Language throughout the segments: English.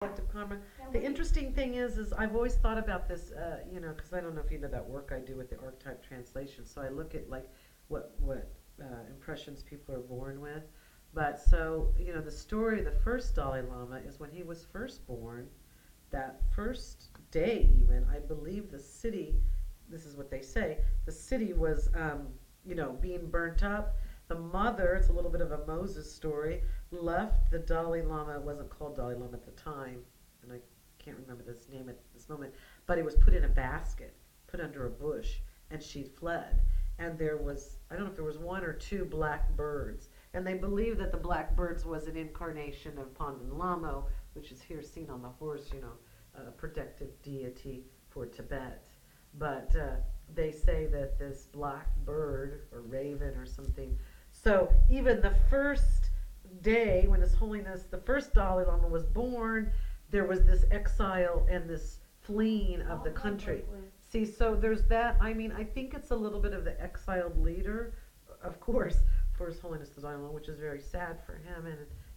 Collective karma. The interesting thing is I've always thought about this, because I don't know if you know that work I do with the archetype translation. So I look at like what impressions people are born with. But so the story of the first Dalai Lama is when he was first born. That first day, even I believe the city. This is what they say. The city was, being burnt up. The mother, it's a little bit of a Moses story, left the Dalai Lama. It wasn't called Dalai Lama at the time, and I can't remember this name at this moment, but it was put in a basket, put under a bush, and she fled. And there was, I don't know if there was one or two black birds, and they believe that the black birds was an incarnation of Pandan Lama, which is here seen on the horse, a protective deity for Tibet. But they say that this black bird or raven or something. So even the first day when His Holiness, the first Dalai Lama was born, there was this exile and this fleeing of the country. See, so there's that. I mean, I think it's a little bit of the exiled leader, of course, for His Holiness the Dalai Lama, which is very sad for him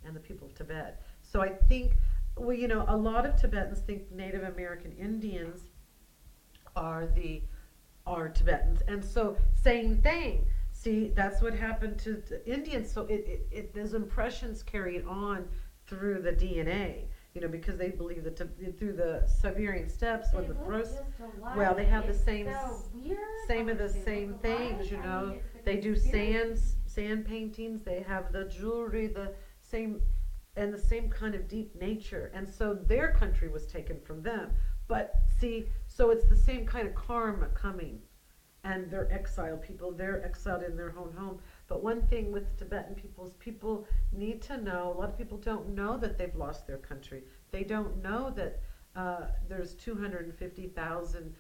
and the people of Tibet. So I think, well, a lot of Tibetans think Native American Indians are Tibetans, and so same thing. See, that's what happened to the Indians. So those impressions carried on through the DNA. Because they believe that through the Siberian steppes when the first, well, they have the same, same of the same things. They do sand paintings. They have the jewelry, the same, and the same kind of deep nature. And so their country was taken from them. But see, so it's the same kind of karma coming. And they're exiled people. They're exiled in their own home. But one thing with the Tibetan people is people need to know, a lot of people don't know that they've lost their country. They don't know that there's 250,000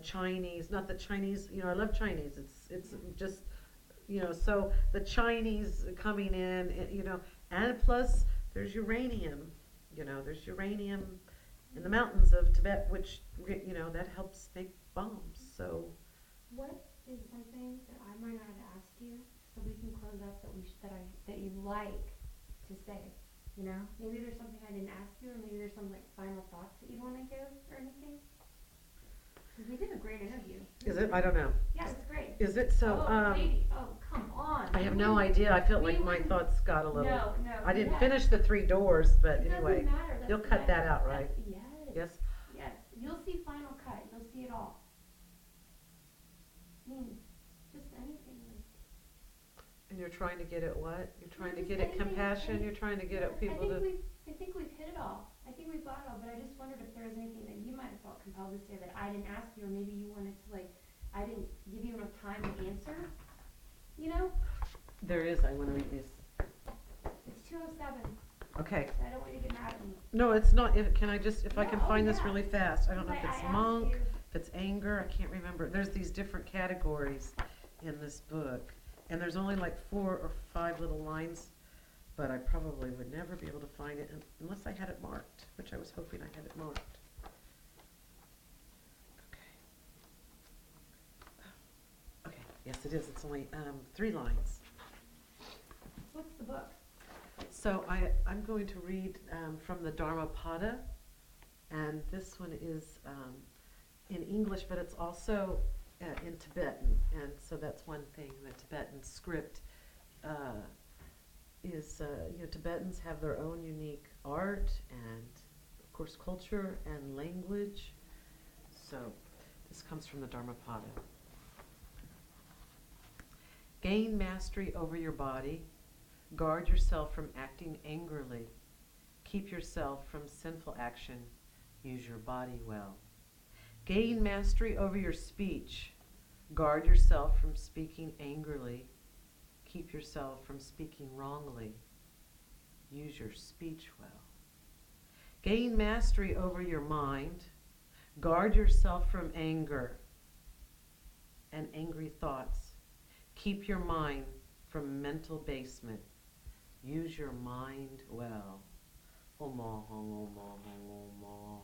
Chinese, not the Chinese, I love Chinese. It's just, so the Chinese coming in, and plus there's uranium, there's uranium in the mountains of Tibet, which, that helps make bombs. So what is something that I might not have asked you, so we can close up that you'd like to say? Maybe there's something I didn't ask you, or maybe there's some final thoughts that you'd want to give or anything. Because we did a great interview. Is it? I don't know. Yeah, it's great. Is it? So, lady, come on. I have no idea. I felt like my thoughts got a little. No. I didn't finish the 3 doors, but it anyway. Doesn't matter. You'll cut that out, right? Yes. Yes. Yes. You'll see final cut. You'll see it all. Just anything. And you're trying to get at what? You're trying to get at compassion. You're trying to get at people to. I think we've hit it all. I think we've got it all. But I just wondered if there was anything that you might have felt compelled to say that I didn't ask you, or maybe you wanted to I didn't give you enough time to answer. There is. I want to read these. It's 2:07. Okay. So I don't want you to get mad at me. No, it's not. Can I just, if I can find this yeah. really fast? I don't know if it's monk, you. if it's anger. I can't remember. There's these different categories in this book, and there's only 4 or 5 little lines, but I probably would never be able to find it unless I had it marked, which I was hoping I had it marked. Okay. Yes, it is. It's only 3 lines. What's the book? So I'm going to read from the Dharmapada, and this one is in English, but it's also in Tibetan, and so that's one thing. The Tibetan script is, Tibetans have their own unique art and, of course, culture and language. So this comes from the Dharmapada. Gain mastery over your body. Guard yourself from acting angrily. Keep yourself from sinful action. Use your body well. Gain mastery over your speech. Guard yourself from speaking angrily. Keep yourself from speaking wrongly. Use your speech well. Gain mastery over your mind. Guard yourself from anger and angry thoughts. Keep your mind from mental basement. Use your mind well. Om, om, om, om, om, om.